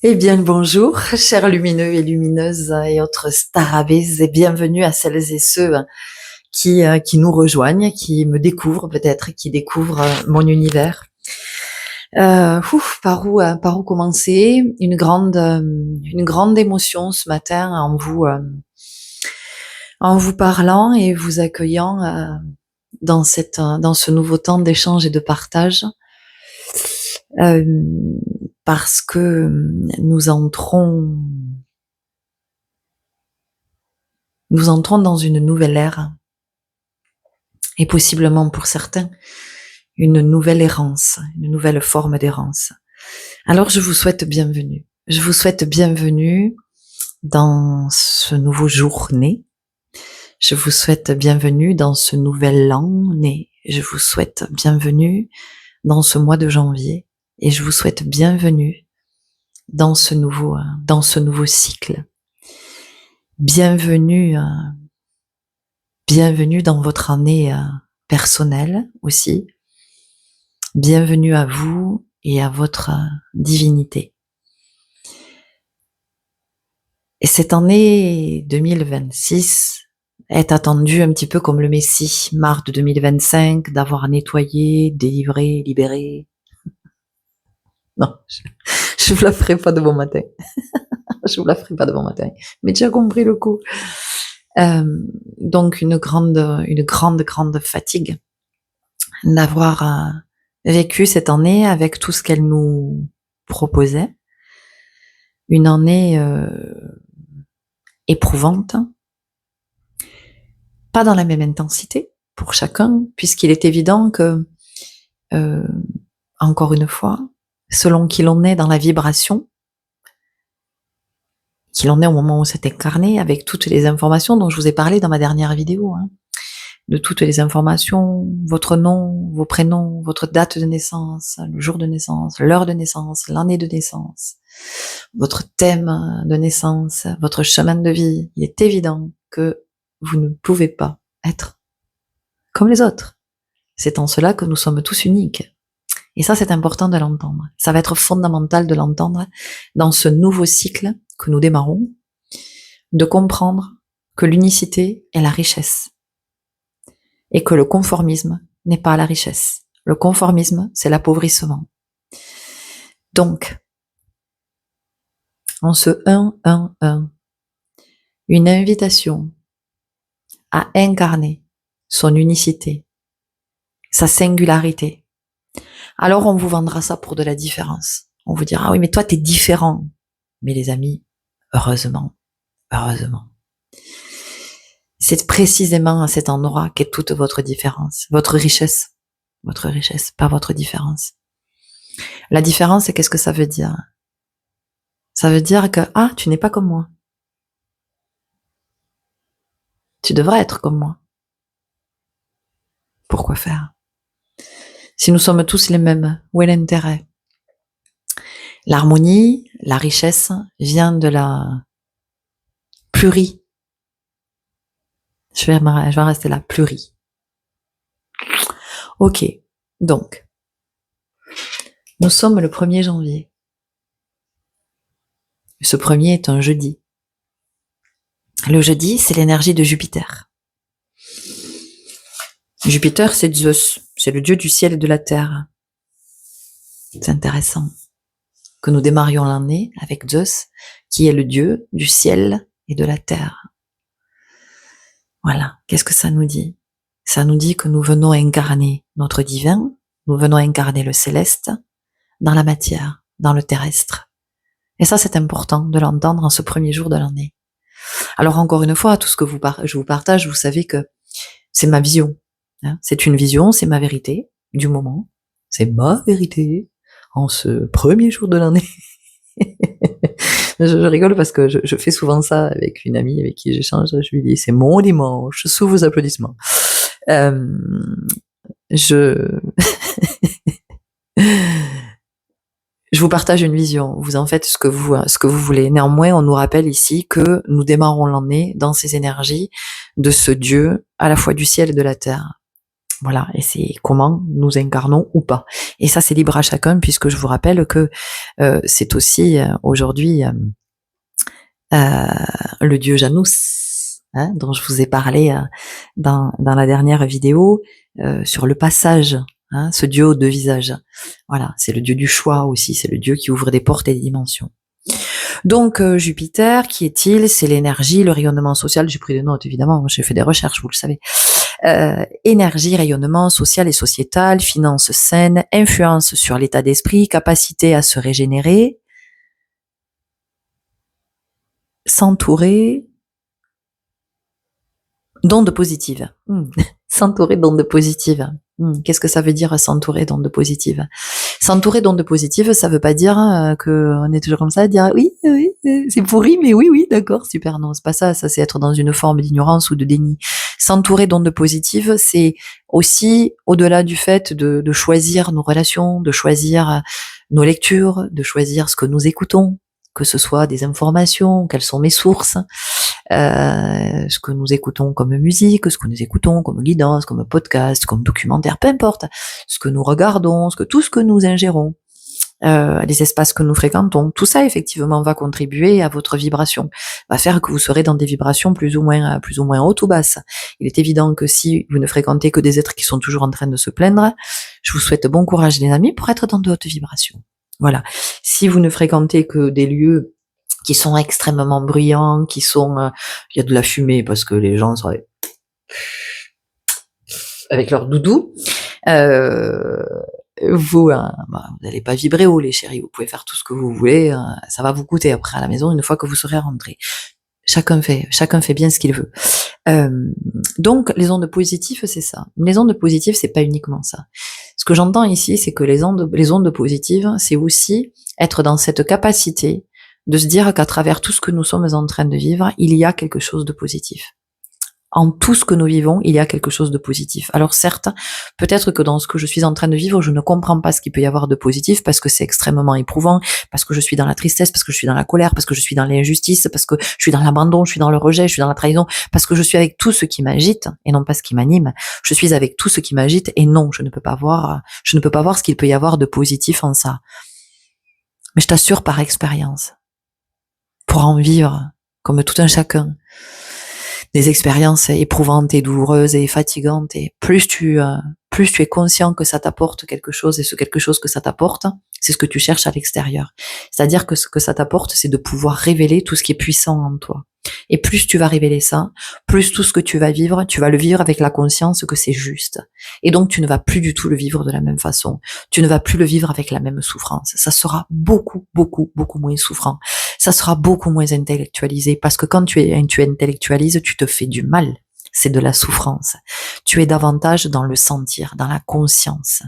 Eh bien, le bonjour, chers lumineux et lumineuses et autres starabées, et bienvenue à celles et ceux qui nous rejoignent, qui me découvrent peut-être, qui découvrent mon univers. Par où commencer? Une grande émotion ce matin en vous parlant et vous accueillant dans ce nouveau temps d'échange et de partage. Euh, Parce que nous entrons dans une nouvelle ère et possiblement pour certains une nouvelle errance, une nouvelle forme d'errance. Alors je vous souhaite bienvenue. Je vous souhaite bienvenue dans ce nouveau jour né. Je vous souhaite bienvenue dans ce nouvel an né. Je vous souhaite bienvenue dans ce mois de janvier et je vous souhaite bienvenue dans ce nouveau cycle. Bienvenue dans votre année personnelle aussi. Bienvenue à vous et à votre divinité. Et cette année 2026 est attendue un petit peu comme le Messie, marre de 2025, d'avoir nettoyé, délivré, libéré. Non, je vous la ferai pas de bon matin. Je vous la ferai pas de bon matin. Mais tu as compris le coup. Donc une grande fatigue d'avoir vécu cette année avec tout ce qu'elle nous proposait. Une année éprouvante, pas dans la même intensité pour chacun, puisqu'il est évident que, encore une fois, selon qui l'on est dans la vibration, qui l'on est au moment où c'est incarné, avec toutes les informations dont je vous ai parlé dans ma dernière vidéo, de toutes les informations, votre nom, vos prénoms, votre date de naissance, le jour de naissance, l'heure de naissance, l'année de naissance, votre thème de naissance, votre chemin de vie. Il est évident que vous ne pouvez pas être comme les autres. C'est en cela que nous sommes tous uniques. Et ça, c'est important de l'entendre. Ça va être fondamental de l'entendre dans ce nouveau cycle que nous démarrons, de comprendre que l'unicité est la richesse et que le conformisme n'est pas la richesse. Le conformisme, c'est l'appauvrissement. Donc, en ce 1-1-1, une invitation à incarner son unicité, sa singularité. Alors on vous vendra ça pour de la différence. On vous dira, ah oui, mais toi t'es différent. Mais les amis, heureusement, c'est précisément à cet endroit qu'est toute votre différence, votre richesse, pas votre différence. La différence, c'est qu'est-ce que ça veut dire? Ça veut dire que, ah, tu n'es pas comme moi. Tu devrais être comme moi. Pourquoi faire? Si nous sommes tous les mêmes, où est l'intérêt? L'harmonie, la richesse vient de la je vais en rester là, pluri. Ok, donc, nous sommes le 1er janvier. Ce premier est un jeudi. Le jeudi, c'est l'énergie de Jupiter. Jupiter, c'est Zeus, c'est le dieu du ciel et de la terre. C'est intéressant que nous démarrions l'année avec Zeus, qui est le dieu du ciel et de la terre. Voilà, qu'est-ce que ça nous dit? Ça nous dit que nous venons incarner notre divin, nous venons incarner le céleste dans la matière, dans le terrestre. Et ça, c'est important de l'entendre en ce premier jour de l'année. Alors encore une fois, tout ce que je vous partage, vous savez que c'est ma vision. C'est une vision, c'est ma vérité du moment. C'est ma vérité en ce premier jour de l'année. Je rigole parce que je fais souvent ça avec une amie avec qui j'échange. Je lui dis, c'est mon dimanche, sous vos applaudissements. Je vous partage une vision. Vous en faites ce que vous voulez. Néanmoins, on nous rappelle ici que nous démarrons l'année dans ces énergies de ce Dieu à la fois du ciel et de la terre. Voilà, et c'est comment nous incarnons ou pas. Et ça, c'est libre à chacun, puisque je vous rappelle que c'est aussi aujourd'hui le dieu Janus, hein, dont je vous ai parlé dans la dernière vidéo, sur le passage, hein, ce dieu aux deux visages. Voilà, c'est le dieu du choix aussi, c'est le dieu qui ouvre des portes et des dimensions. Donc Jupiter, qui est-il? C'est l'énergie, le rayonnement social. J'ai pris des notes, évidemment, j'ai fait des recherches, vous le savez. Énergie, rayonnement social et sociétal, finances saines, influence sur l'état d'esprit, capacité à se régénérer, s'entourer d'ondes positives. S'entourer d'ondes positives. Qu'est-ce que ça veut dire s'entourer d'ondes positives? S'entourer d'ondes positives, ça veut pas dire qu'on est toujours comme ça, à dire oui, c'est pourri, mais oui, d'accord, super. Non, c'est pas ça. Ça, c'est être dans une forme d'ignorance ou de déni. S'entourer d'ondes positives, c'est aussi au-delà du fait de choisir nos relations, de choisir nos lectures, de choisir ce que nous écoutons, que ce soit des informations, quelles sont mes sources, ce que nous écoutons comme musique, ce que nous écoutons comme guidance, comme podcast, comme documentaire, peu importe, ce que nous regardons, tout ce que nous ingérons, les espaces que nous fréquentons, tout ça effectivement va contribuer à votre vibration, va faire que vous serez dans des vibrations plus ou moins hautes ou basses. Il est évident que si vous ne fréquentez que des êtres qui sont toujours en train de se plaindre, je vous souhaite bon courage les amis pour être dans de hautes vibrations. Voilà. Si vous ne fréquentez que des lieux qui sont extrêmement bruyants, il y a de la fumée parce que les gens sont avec leur doudou, vous n'allez pas vibrer haut les chéris, vous pouvez faire tout ce que vous voulez, ça va vous coûter après à la maison une fois que vous serez rentrés. Chacun fait bien ce qu'il veut. Donc les ondes positives, c'est ça. Les ondes positives, c'est pas uniquement ça. Ce que j'entends ici, c'est que les ondes positives, c'est aussi être dans cette capacité de se dire qu'à travers tout ce que nous sommes en train de vivre, il y a quelque chose de positif. En tout ce que nous vivons, il y a quelque chose de positif. Alors certes, peut-être que dans ce que je suis en train de vivre, je ne comprends pas ce qu'il peut y avoir de positif parce que c'est extrêmement éprouvant, parce que je suis dans la tristesse, parce que je suis dans la colère, parce que je suis dans l'injustice, parce que je suis dans l'abandon, je suis dans le rejet, je suis dans la trahison, parce que je suis avec tout ce qui m'agite et non pas ce qui m'anime. Je suis avec tout ce qui m'agite et non, je ne peux pas voir ce qu'il peut y avoir de positif en ça. Mais je t'assure par expérience, pour en vivre, comme tout un chacun, des expériences éprouvantes et douloureuses et fatigantes, et plus tu es conscient que ça t'apporte quelque chose, et ce quelque chose que ça t'apporte, c'est ce que tu cherches à l'extérieur. C'est-à-dire que ce que ça t'apporte, c'est de pouvoir révéler tout ce qui est puissant en toi. Et plus tu vas révéler ça, plus tout ce que tu vas le vivre avec la conscience que c'est juste. Et donc tu ne vas plus du tout le vivre de la même façon. Tu ne vas plus le vivre avec la même souffrance. Ça sera beaucoup moins souffrant. Ça sera beaucoup moins intellectualisé, parce que quand tu intellectualises, tu te fais du mal. C'est de la souffrance. Tu es davantage dans le sentir, dans la conscience.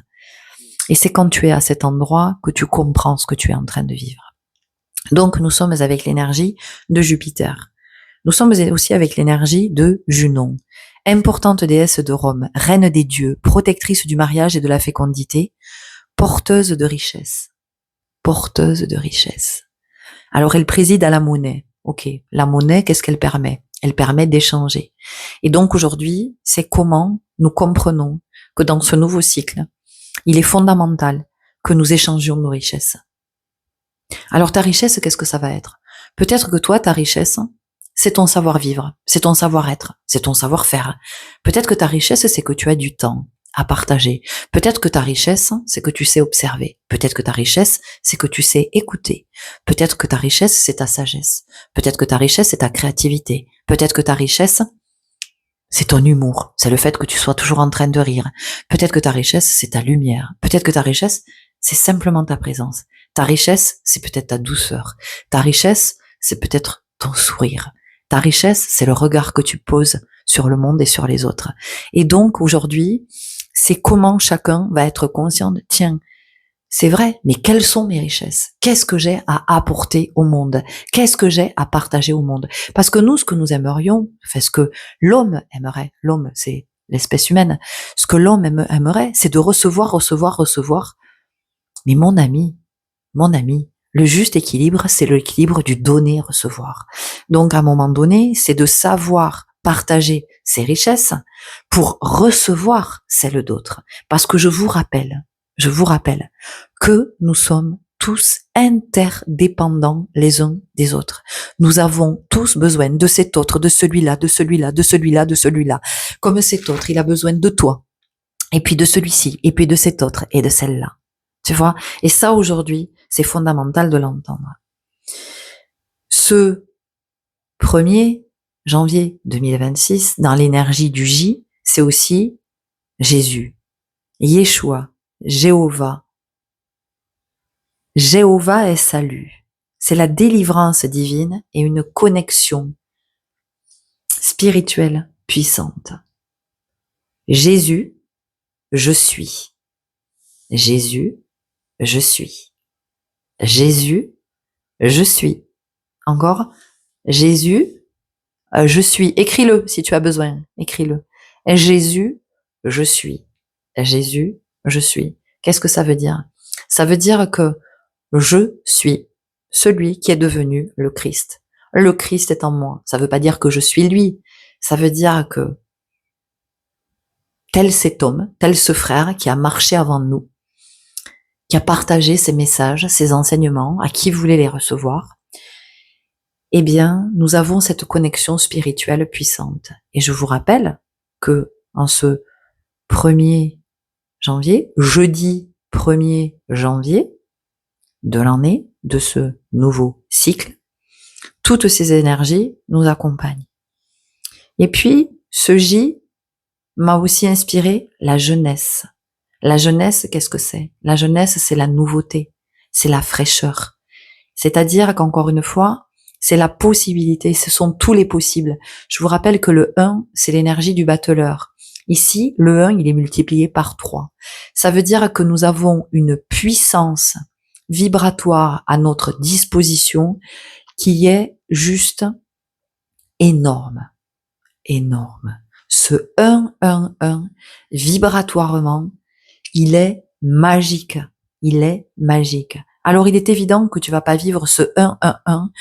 Et c'est quand tu es à cet endroit que tu comprends ce que tu es en train de vivre. Donc nous sommes avec l'énergie de Jupiter. Nous sommes aussi avec l'énergie de Junon, importante déesse de Rome, reine des dieux, protectrice du mariage et de la fécondité, porteuse de richesse. Porteuse de richesse. Alors elle préside à la monnaie. Ok, la monnaie, qu'est-ce qu'elle permet? Elle permet d'échanger. Et donc aujourd'hui, c'est comment nous comprenons que dans ce nouveau cycle, il est fondamental que nous échangions nos richesses. Alors ta richesse, qu'est-ce que ça va être? Peut-être que toi, ta richesse, c'est ton savoir-vivre, c'est ton savoir-être, c'est ton savoir-faire. Peut-être que ta richesse, c'est que tu as du temps à partager. Peut-être que ta richesse, c'est que tu sais observer. Peut-être que ta richesse, c'est que tu sais écouter. Peut-être que ta richesse, c'est ta sagesse. Peut-être que ta richesse, c'est ta créativité. Peut-être que ta richesse, c'est ton humour. C'est le fait que tu sois toujours en train de rire. Peut-être que ta richesse, c'est ta lumière. Peut-être que ta richesse, c'est simplement ta présence. Ta richesse, c'est peut-être ta douceur. Ta richesse, c'est peut-être ton sourire. Ta richesse, c'est le regard que tu poses sur le monde et sur les autres. Et donc, aujourd'hui, c'est comment chacun va être conscient de, tiens, c'est vrai, mais quelles sont mes richesses? Qu'est-ce que j'ai à apporter au monde? Qu'est-ce que j'ai à partager au monde? Parce que nous, ce que nous aimerions, enfin, ce que l'homme aimerait, l'homme, c'est l'espèce humaine, ce que l'homme aimerait, c'est de recevoir. Mais mon ami, le juste équilibre, c'est l'équilibre du donner-recevoir. Donc, à un moment donné, c'est de savoir partager ses richesses, pour recevoir celles d'autres. Parce que je vous rappelle que nous sommes tous interdépendants les uns des autres. Nous avons tous besoin de cet autre, de celui-là, de celui-là, de celui-là, de celui-là. Comme cet autre, il a besoin de toi. Et puis de celui-ci, et puis de cet autre, et de celle-là. Tu vois? Et ça, aujourd'hui, c'est fondamental de l'entendre. Ce 1er janvier 2026, dans l'énergie du J, c'est aussi Jésus, Yeshua, Jéhovah. Jéhovah est salut. C'est la délivrance divine et une connexion spirituelle puissante. Jésus, je suis. Jésus, je suis. Jésus, je suis. Encore, Jésus, je suis. Écris-le si tu as besoin. Écris-le. Jésus, je suis. Jésus, je suis. Qu'est-ce que ça veut dire? Ça veut dire que je suis celui qui est devenu le Christ. Le Christ est en moi. Ça veut pas dire que je suis lui. Ça veut dire que tel cet homme, tel ce frère qui a marché avant nous, qui a partagé ses messages, ses enseignements, à qui voulait les recevoir, eh bien, nous avons cette connexion spirituelle puissante. Et je vous rappelle que en ce 1er janvier, jeudi 1er janvier de l'année, de ce nouveau cycle, toutes ces énergies nous accompagnent. Et puis, ce J m'a aussi inspiré la jeunesse. La jeunesse, qu'est-ce que c'est? La jeunesse, c'est la nouveauté, c'est la fraîcheur. C'est-à-dire qu'encore une fois, c'est la possibilité, ce sont tous les possibles. Je vous rappelle que le 1, c'est l'énergie du battleur. Ici, le 1, il est multiplié par 3. Ça veut dire que nous avons une puissance vibratoire à notre disposition qui est juste énorme. Énorme. Ce 1, 1, 1, vibratoirement, il est magique. Il est magique. Alors, il est évident que tu vas pas vivre ce 1, 1, 1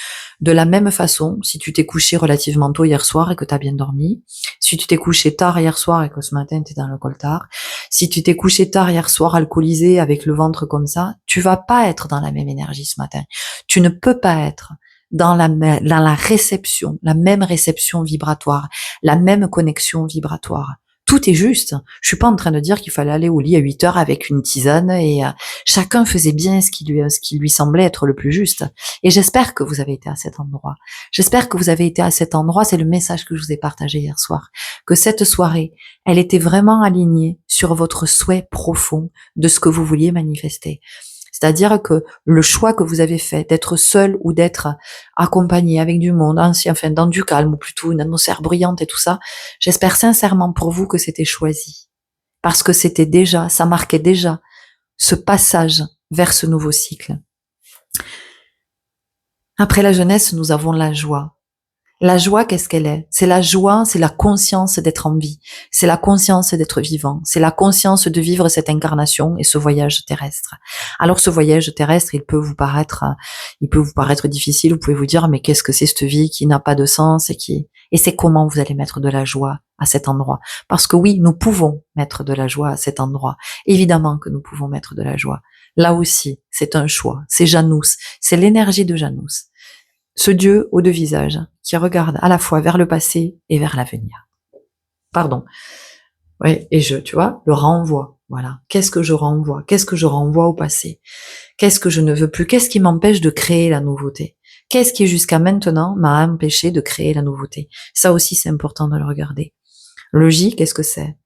de la même façon si tu t'es couché relativement tôt hier soir et que tu as bien dormi, si tu t'es couché tard hier soir et que ce matin tu es dans le coltard, si tu t'es couché tard hier soir alcoolisé avec le ventre comme ça, tu vas pas être dans la même énergie ce matin. Tu ne peux pas être dans la réception, la même réception vibratoire, la même connexion vibratoire. Tout est juste. Je suis pas en train de dire qu'il fallait aller au lit à 8 heures avec une tisane et chacun faisait bien ce qui lui semblait être le plus juste. Et j'espère que vous avez été à cet endroit. J'espère que vous avez été à cet endroit. C'est le message que je vous ai partagé hier soir. Que cette soirée, elle était vraiment alignée sur votre souhait profond de ce que vous vouliez manifester. C'est-à-dire que le choix que vous avez fait d'être seul ou d'être accompagné avec du monde, enfin dans du calme ou plutôt une atmosphère bruyante et tout ça, j'espère sincèrement pour vous que c'était choisi. Parce que c'était déjà, ça marquait déjà ce passage vers ce nouveau cycle. Après la jeunesse, nous avons la joie. La joie, qu'est-ce qu'elle est? C'est la joie, c'est la conscience d'être en vie. C'est la conscience d'être vivant. C'est la conscience de vivre cette incarnation et ce voyage terrestre. Alors ce voyage terrestre, il peut vous paraître difficile. Vous pouvez vous dire, mais qu'est-ce que c'est cette vie qui n'a pas de sens et c'est comment vous allez mettre de la joie à cet endroit? Parce que oui, nous pouvons mettre de la joie à cet endroit. Évidemment que nous pouvons mettre de la joie. Là aussi, c'est un choix. C'est Janus. C'est l'énergie de Janus. Ce Dieu aux deux visages, qui regarde à la fois vers le passé et vers l'avenir. Pardon. Oui, et tu vois, le renvoi. Voilà. Qu'est-ce que je renvoie? Qu'est-ce que je renvoie au passé? Qu'est-ce que je ne veux plus? Qu'est-ce qui m'empêche de créer la nouveauté? Qu'est-ce qui jusqu'à maintenant m'a empêché de créer la nouveauté? Ça aussi, c'est important de le regarder. Le J, qu'est-ce que c'est?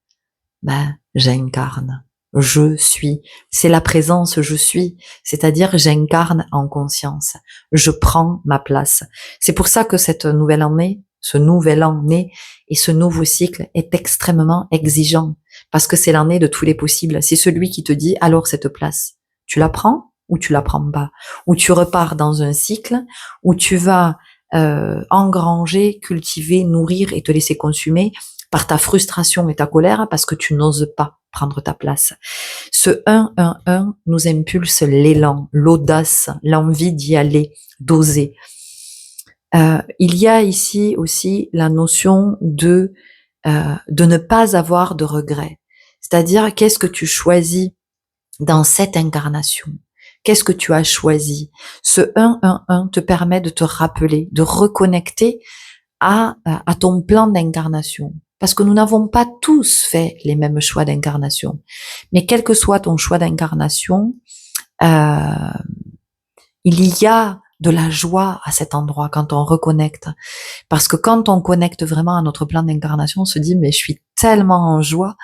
J'incarne. Je suis. C'est la présence je suis. C'est-à-dire j'incarne en conscience. Je prends ma place. C'est pour ça que cette nouvelle année, ce nouvel an né et ce nouveau cycle est extrêmement exigeant. Parce que c'est l'année de tous les possibles. C'est celui qui te dit alors cette place. Tu la prends ou tu la prends pas? Ou tu repars dans un cycle où tu vas engranger, cultiver, nourrir et te laisser consumer par ta frustration et ta colère parce que tu n'oses pas prendre ta place. Ce 1-1-1 nous impulse l'élan, l'audace, l'envie d'y aller, d'oser. Il y a ici aussi la notion de ne pas avoir de regrets. C'est-à-dire, qu'est-ce que tu choisis dans cette incarnation? Qu'est-ce que tu as choisi? Ce 1-1-1 te permet de te rappeler, de reconnecter à ton plan d'incarnation. Parce que nous n'avons pas tous fait les mêmes choix d'incarnation. Mais quel que soit ton choix d'incarnation, il y a de la joie à cet endroit quand on reconnecte. Parce que quand on connecte vraiment à notre plan d'incarnation, on se dit, mais je suis tellement en joie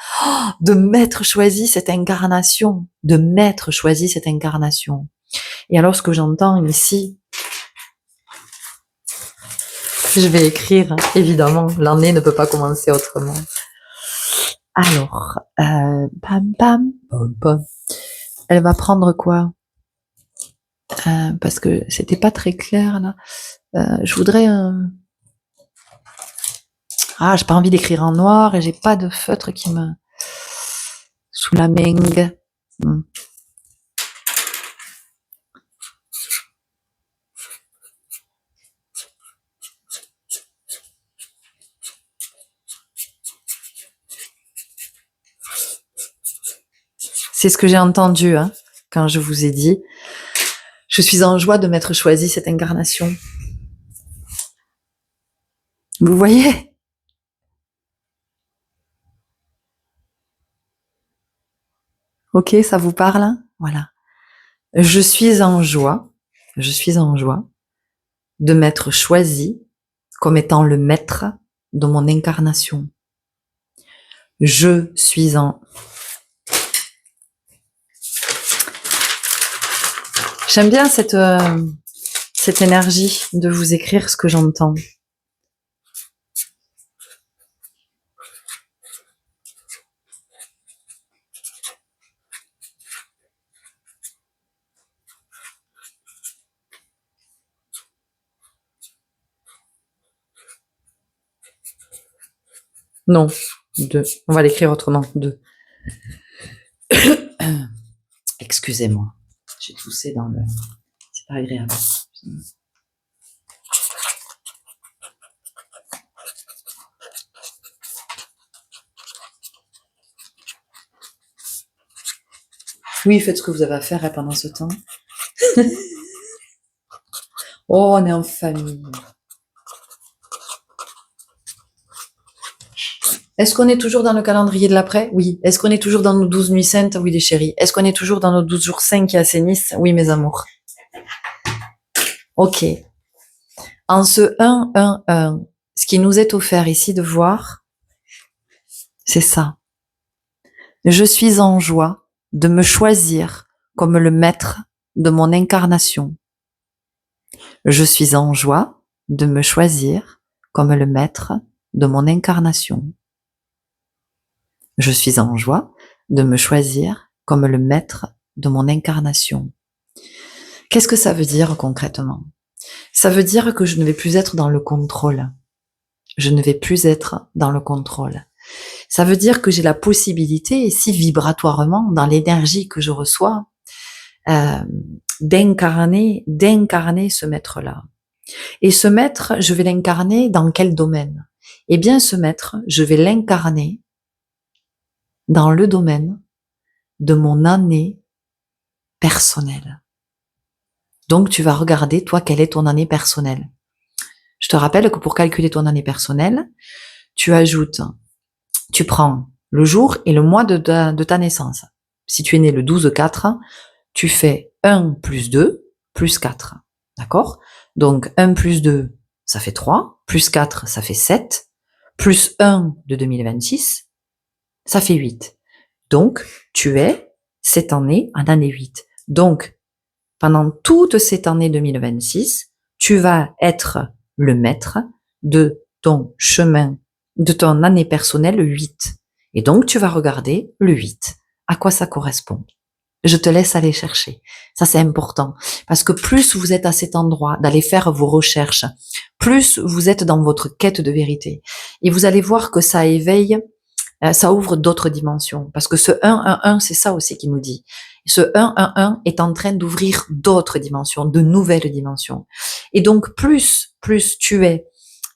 de m'être choisi cette incarnation, de m'être choisi cette incarnation. Et alors, ce que j'entends ici, je vais écrire, évidemment, l'année ne peut pas commencer autrement. Alors, pam, pam, pam, pam. Elle va prendre quoi? Parce que c'était pas très clair, là. Je voudrais j'ai pas envie d'écrire en noir et j'ai pas de feutre qui me... sous la main. C'est ce que j'ai entendu, hein, quand je vous ai dit, je suis en joie de m'être choisi cette incarnation. Vous voyez? Ok, ça vous parle? Voilà. Je suis en joie de m'être choisi comme étant le maître de mon incarnation. Je suis en... J'aime bien cette énergie de vous écrire ce que j'entends. Non, 2. On va l'écrire autrement, 2. Excusez-moi, j'ai toussé dans le... C'est pas agréable. Oui, faites ce que vous avez à faire pendant ce temps. Oh, on est en famille. Est-ce qu'on est toujours dans le calendrier de l'après? Oui. Est-ce qu'on est toujours dans nos 12 nuits saintes? Oui, les chéris. Est-ce qu'on est toujours dans nos 12 jours saints qui assainissent? Oui, mes amours. Ok. En ce 1-1-1, ce qui nous est offert ici de voir, c'est ça. Je suis en joie de me choisir comme le maître de mon incarnation. Je suis en joie de me choisir comme le maître de mon incarnation. Je suis en joie de me choisir comme le maître de mon incarnation. Qu'est-ce que ça veut dire concrètement? Ça veut dire que je ne vais plus être dans le contrôle. Je ne vais plus être dans le contrôle. Ça veut dire que j'ai la possibilité, ici vibratoirement, dans l'énergie que je reçois, d'incarner ce maître-là. Et ce maître, je vais l'incarner dans quel domaine? Eh bien, ce maître, je vais l'incarner dans le domaine de mon année personnelle. Donc, tu vas regarder, toi, quelle est ton année personnelle. Je te rappelle que pour calculer ton année personnelle, tu prends le jour et le mois de ta naissance. Si tu es né le 12-4, tu fais 1 plus 2 plus 4. D'accord? Donc, 1 plus 2, ça fait 3, plus 4, ça fait 7, plus 1 de 2026, ça fait 8. Donc, tu es cette année en année 8. Donc, pendant toute cette année 2026, tu vas être le maître de ton chemin, de ton année personnelle 8. Et donc, tu vas regarder le 8. À quoi ça correspond? Je te laisse aller chercher. Ça, c'est important. Parce que plus vous êtes à cet endroit d'aller faire vos recherches, plus vous êtes dans votre quête de vérité. Et vous allez voir que ça éveille, ça ouvre d'autres dimensions. Parce que ce 1-1-1, c'est ça aussi qui nous dit. Ce 1-1-1 est en train d'ouvrir d'autres dimensions, de nouvelles dimensions. Et donc, plus tu es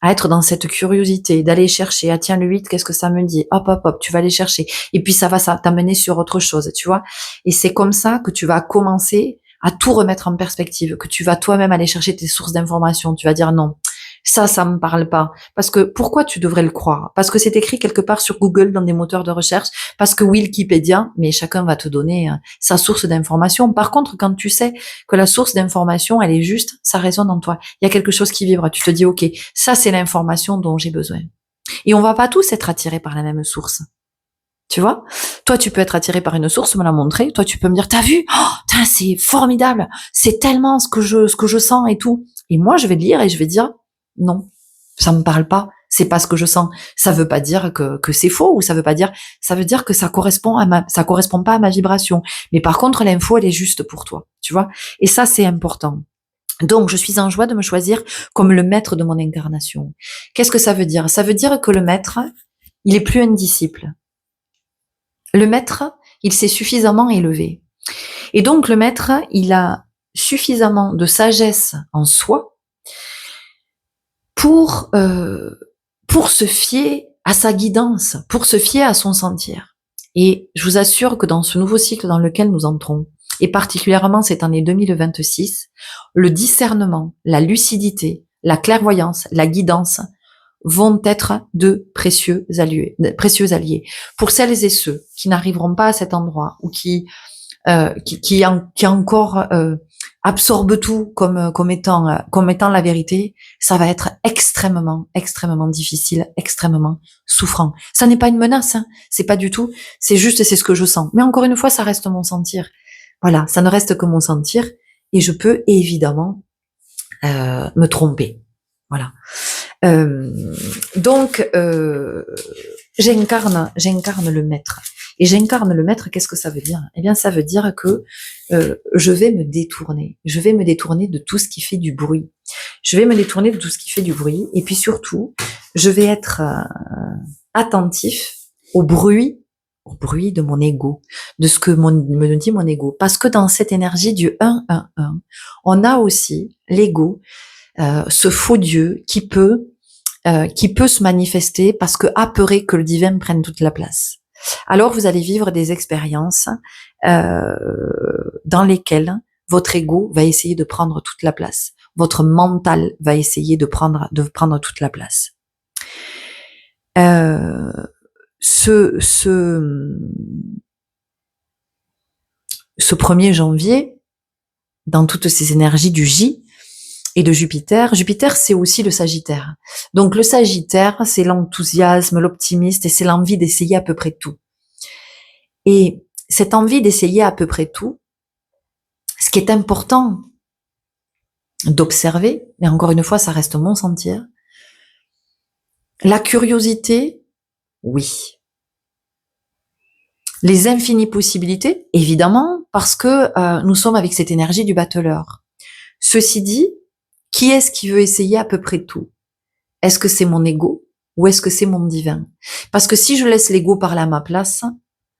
à être dans cette curiosité, d'aller chercher, ah tiens, le 8, qu'est-ce que ça me dit? Hop, hop, hop, tu vas aller chercher. Et puis ça t'amener sur autre chose, tu vois. Et c'est comme ça que tu vas commencer à tout remettre en perspective, que tu vas toi-même aller chercher tes sources d'informations. Tu vas dire non, ça me parle pas. Parce que pourquoi tu devrais le croire? Parce que c'est écrit quelque part sur Google dans des moteurs de recherche, parce que Wikipédia, mais chacun va te donner sa source d'information. Par contre, quand tu sais que la source d'information, elle est juste, ça résonne en toi. Il y a quelque chose qui vibre. Tu te dis, ok, ça c'est l'information dont j'ai besoin. Et on va pas tous être attirés par la même source. Tu vois? Toi, tu peux être attiré par une source, me la montrer. Toi, tu peux me dire, t'as vu? Oh, c'est formidable. C'est tellement ce que je sens et tout. Et moi, je vais lire et je vais dire, non, ça me parle pas. C'est pas ce que je sens. Ça veut pas dire que c'est faux ou ça veut dire que ça correspond pas à ma vibration. Mais par contre, l'info, elle est juste pour toi. Tu vois? Et ça, c'est important. Donc, je suis en joie de me choisir comme le maître de mon incarnation. Qu'est-ce que ça veut dire? Ça veut dire que le maître, il est plus un disciple. Le maître, il s'est suffisamment élevé. Et donc, le maître, il a suffisamment de sagesse en soi pour se fier à sa guidance, pour se fier à son sentir. Et je vous assure que dans ce nouveau cycle dans lequel nous entrons, et particulièrement cette année 2026, le discernement, la lucidité, la clairvoyance, la guidance vont être de précieux alliés. Pour celles et ceux qui n'arriveront pas à cet endroit ou qui encore absorbe tout comme étant la vérité, ça va être extrêmement difficile, extrêmement souffrant. Ça n'est pas une menace, hein, c'est pas du tout, c'est juste c'est ce que je sens. Mais encore une fois, ça reste mon sentir. Voilà, ça ne reste que mon sentir et je peux évidemment me tromper. Voilà. Donc j'incarne le maître. Et j'incarne le maître, qu'est-ce que ça veut dire? Eh bien, ça veut dire que je vais me détourner. Je vais me détourner de tout ce qui fait du bruit. Je vais me détourner de tout ce qui fait du bruit. Et puis surtout, je vais être attentif au bruit de mon ego, de ce que me dit mon ego. Parce que dans cette énergie du 1-1-1, on a aussi l'ego, ce faux Dieu qui peut se manifester parce que apeuré que le divin prenne toute la place. Alors vous allez vivre des expériences dans lesquelles votre ego va essayer de prendre toute la place. Votre mental va essayer de prendre toute la place. Ce 1er janvier, dans toutes ces énergies du J et de Jupiter, c'est aussi le Sagittaire. Donc le Sagittaire, c'est l'enthousiasme, l'optimisme et c'est l'envie d'essayer à peu près tout. Et cette envie d'essayer à peu près tout, ce qui est important d'observer, et encore une fois, ça reste mon sentir, la curiosité, oui. Les infinies possibilités, évidemment, parce que nous sommes avec cette énergie du battleur. Ceci dit, qui est-ce qui veut essayer à peu près tout? Est-ce que c'est mon ego ou est-ce que c'est mon divin? Parce que si je laisse l'ego parler à ma place,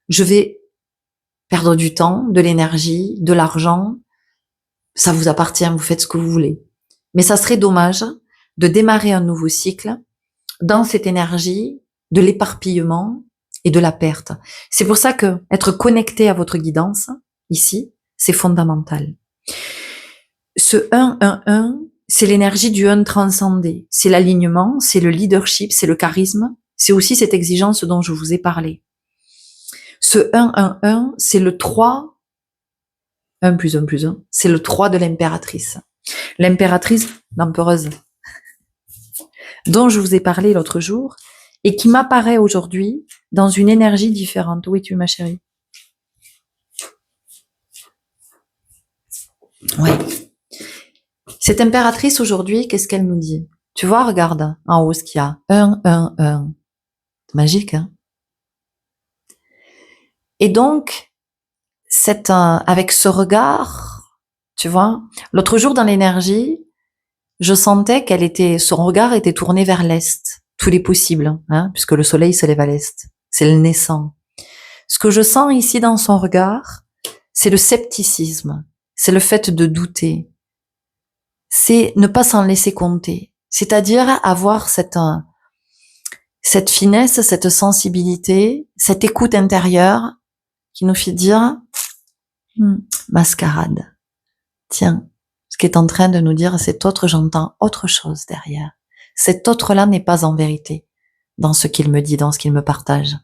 je vais perdre du temps, de l'énergie, de l'argent. Ça vous appartient, vous faites ce que vous voulez. Mais ça serait dommage de démarrer un nouveau cycle dans cette énergie de l'éparpillement et de la perte. C'est pour ça que être connecté à votre guidance, ici, c'est fondamental. Ce 1-1-1, c'est l'énergie du 1 transcendé. C'est l'alignement, c'est le leadership, c'est le charisme. C'est aussi cette exigence dont je vous ai parlé. Ce 1-1-1, c'est le 3, 1 plus 1 plus 1, c'est le 3 de l'impératrice. L'impératrice, l'empereuse, dont je vous ai parlé l'autre jour, et qui m'apparaît aujourd'hui dans une énergie différente. Où es-tu, ma chérie? Ouais. Cette impératrice aujourd'hui, qu'est-ce qu'elle nous dit? Tu vois, regarde en haut ce qu'il y a. 1-1-1. C'est magique, hein? Et donc, avec ce regard, tu vois, l'autre jour dans l'énergie, je sentais son regard était tourné vers l'Est. Tous les possibles, hein, puisque le soleil se lève à l'Est. C'est le naissant. Ce que je sens ici dans son regard, c'est le scepticisme, c'est le fait de douter, c'est ne pas s'en laisser compter, c'est-à-dire avoir cette finesse, cette sensibilité, cette écoute intérieure qui nous fait dire mascarade. Tiens, ce qui est en train de nous dire cet autre, j'entends autre chose derrière. Cet autre-là n'est pas en vérité dans ce qu'il me dit, dans ce qu'il me partage.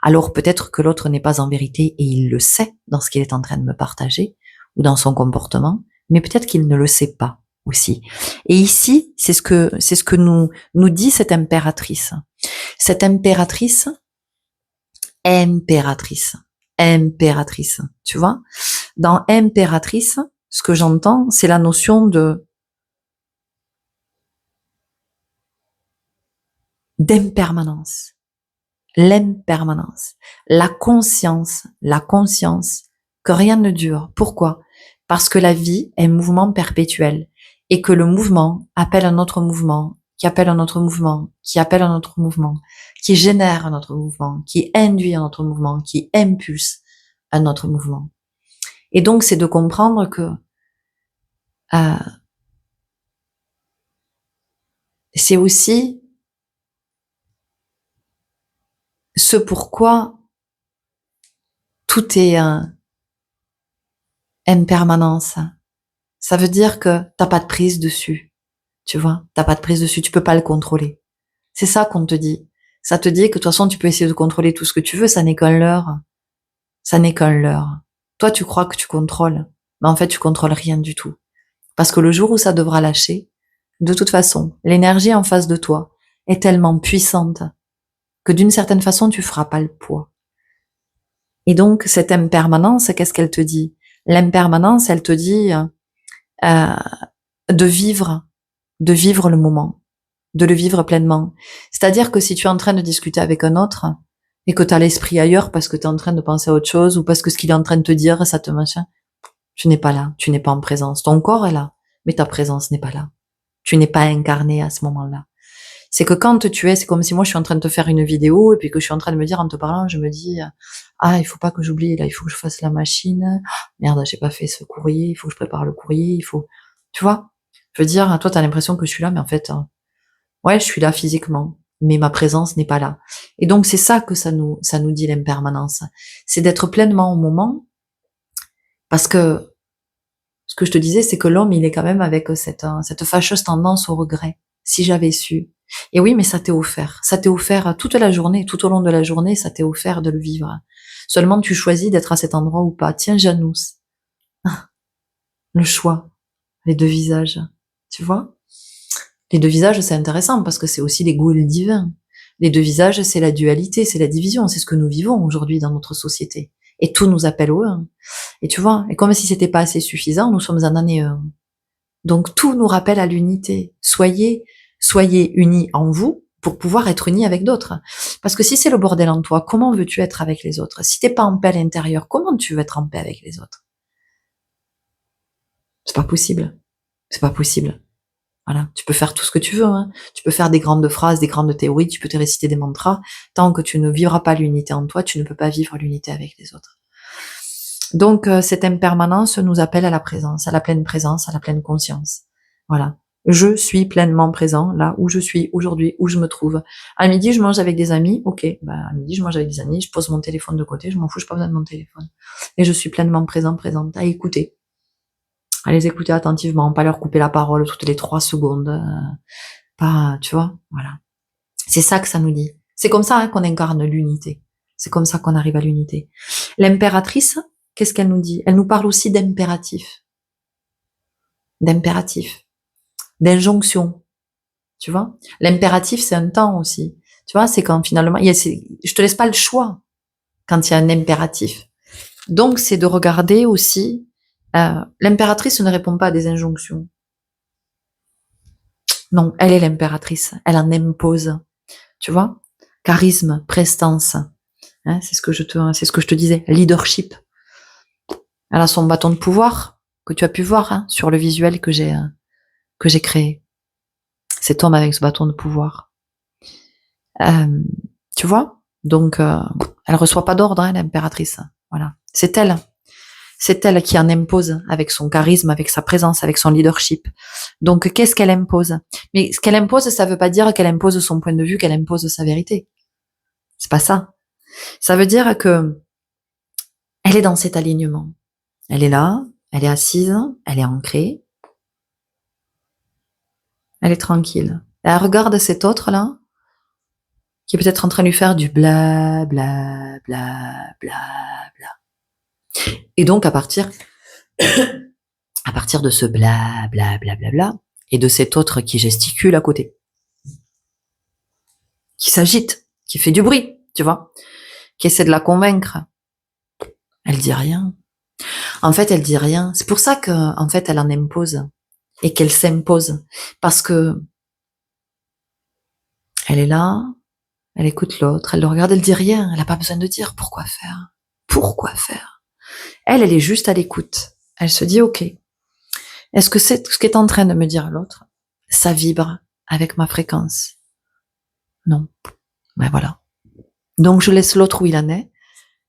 Alors peut-être que l'autre n'est pas en vérité et il le sait dans ce qu'il est en train de me partager ou dans son comportement, mais peut-être qu'il ne le sait pas aussi. Et ici, c'est ce que nous dit cette impératrice. Cette impératrice, tu vois. Dans impératrice, ce que j'entends, c'est la notion d'impermanence. L'impermanence, la conscience que rien ne dure. Pourquoi? Parce que la vie est un mouvement perpétuel et que le mouvement appelle un autre mouvement, qui appelle un autre mouvement, qui appelle un autre mouvement, qui génère un autre mouvement, qui induit un autre mouvement, qui impulse un autre mouvement. Et donc c'est de comprendre que c'est aussi ce pourquoi tout est impermanence. Ça veut dire que t'as pas de prise dessus. Tu vois, t'as pas de prise dessus, tu peux pas le contrôler. C'est ça qu'on te dit. Ça te dit que de toute façon, tu peux essayer de contrôler tout ce que tu veux, ça n'est qu'un leurre. Ça n'est qu'un leurre. Toi, tu crois que tu contrôles, mais en fait, tu contrôles rien du tout. Parce que le jour où ça devra lâcher, de toute façon, l'énergie en face de toi est tellement puissante que d'une certaine façon, tu feras pas le poids. Et donc, cette impermanence, qu'est-ce qu'elle te dit? L'impermanence, elle te dit de vivre le moment, de le vivre pleinement. C'est-à-dire que si tu es en train de discuter avec un autre et que tu as l'esprit ailleurs parce que tu es en train de penser à autre chose ou parce que ce qu'il est en train de te dire, ça te machin, tu n'es pas là, tu n'es pas en présence. Ton corps est là, mais ta présence n'est pas là. Tu n'es pas incarné à ce moment-là. C'est que quand tu es, c'est comme si moi je suis en train de te faire une vidéo et puis que je suis en train de me dire en te parlant, je me dis ah il faut pas que j'oublie, là il faut que je fasse la machine, merde j'ai pas fait ce courrier, il faut que je prépare le courrier, il faut, tu vois, je veux dire toi t'as l'impression que je suis là mais en fait ouais je suis là physiquement mais ma présence n'est pas là. Et donc c'est ça que ça nous dit l'impermanence, c'est d'être pleinement au moment parce que ce que je te disais c'est que l'homme il est quand même avec cette fâcheuse tendance au regret. Si j'avais su. Et oui, mais ça t'est offert. Ça t'est offert toute la journée, tout au long de la journée, ça t'est offert de le vivre. Seulement, tu choisis d'être à cet endroit ou pas. Tiens, Janous. Le choix. Les deux visages. Tu vois? Les deux visages, c'est intéressant parce que c'est aussi l'ego et le divin. Les deux visages, c'est la dualité, c'est la division. C'est ce que nous vivons aujourd'hui dans notre société. Et tout nous appelle au un. Et tu vois? Et comme si c'était pas assez suffisant, nous sommes en année 1. Donc tout nous rappelle à l'unité. Soyez unis en vous pour pouvoir être unis avec d'autres. Parce que si c'est le bordel en toi, comment veux-tu être avec les autres? Si t'es pas en paix à l'intérieur, comment tu veux être en paix avec les autres? C'est pas possible. C'est pas possible. Voilà. Tu peux faire tout ce que tu veux, hein. Tu peux faire des grandes phrases, des grandes théories, tu peux te réciter des mantras. Tant que tu ne vivras pas l'unité en toi, tu ne peux pas vivre l'unité avec les autres. Donc, cette impermanence nous appelle à la présence, à la pleine présence, à la pleine conscience. Voilà. Je suis pleinement présent là où je suis aujourd'hui, où je me trouve. À midi, je mange avec des amis. Ok, à midi, je mange avec des amis. Je pose mon téléphone de côté. Je m'en fous, j'ai pas besoin de mon téléphone. Et je suis pleinement présente à écouter, à les écouter attentivement, pas leur couper la parole toutes les 3 secondes. Pas, tu vois, voilà. C'est ça que ça nous dit. C'est comme ça qu'on incarne l'unité. C'est comme ça qu'on arrive à l'unité. L'impératrice, qu'est-ce qu'elle nous dit? Elle nous parle aussi d'impératif, d'injonction. Tu vois? L'impératif, c'est un temps aussi. Tu vois, c'est quand finalement, je te laisse pas le choix quand il y a un impératif. Donc, c'est de regarder aussi, l'impératrice ne répond pas à des injonctions. Non, elle est l'impératrice. Elle en impose. Tu vois? Charisme, prestance. Hein, c'est ce que je te disais. Leadership. Elle a son bâton de pouvoir, que tu as pu voir, hein, sur le visuel que j'ai créé. Cet homme avec ce bâton de pouvoir. Tu vois? Donc, elle reçoit pas d'ordre, hein, l'impératrice. Voilà. C'est elle. C'est elle qui en impose avec son charisme, avec sa présence, avec son leadership. Donc, qu'est-ce qu'elle impose? Mais ce qu'elle impose, ça veut pas dire qu'elle impose son point de vue, qu'elle impose sa vérité. C'est pas ça. Ça veut dire que elle est dans cet alignement. Elle est là, elle est assise, elle est ancrée, elle est tranquille. Et elle regarde cet autre-là, qui est peut-être en train de lui faire du bla bla bla bla bla. Et donc, à partir de ce bla bla bla bla bla, et de cet autre qui gesticule à côté, qui s'agite, qui fait du bruit, tu vois, qui essaie de la convaincre, elle dit rien. En fait, elle dit rien. C'est pour ça que, en fait, elle en impose et qu'elle s'impose, parce que elle est là, elle écoute l'autre, elle le regarde, elle dit rien. Elle n'a pas besoin de dire pourquoi faire. Pourquoi faire? Elle est juste à l'écoute. Elle se dit ok. Est-ce que c'est ce qu'est en train de me dire l'autre? Ça vibre avec ma fréquence? Non. Ben voilà. Donc je laisse l'autre où il en est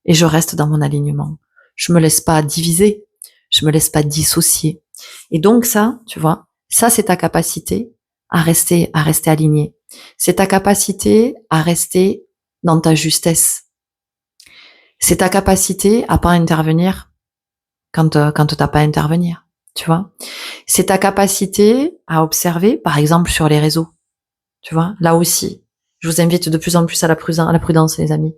et je reste dans mon alignement. Je me laisse pas diviser, je me laisse pas dissocier. Et donc ça, tu vois, ça c'est ta capacité à rester aligné. C'est ta capacité à rester dans ta justesse. C'est ta capacité à pas intervenir quand t'as pas à intervenir, tu vois. C'est ta capacité à observer, par exemple sur les réseaux, tu vois. Là aussi, je vous invite de plus en plus à la prudence, les amis.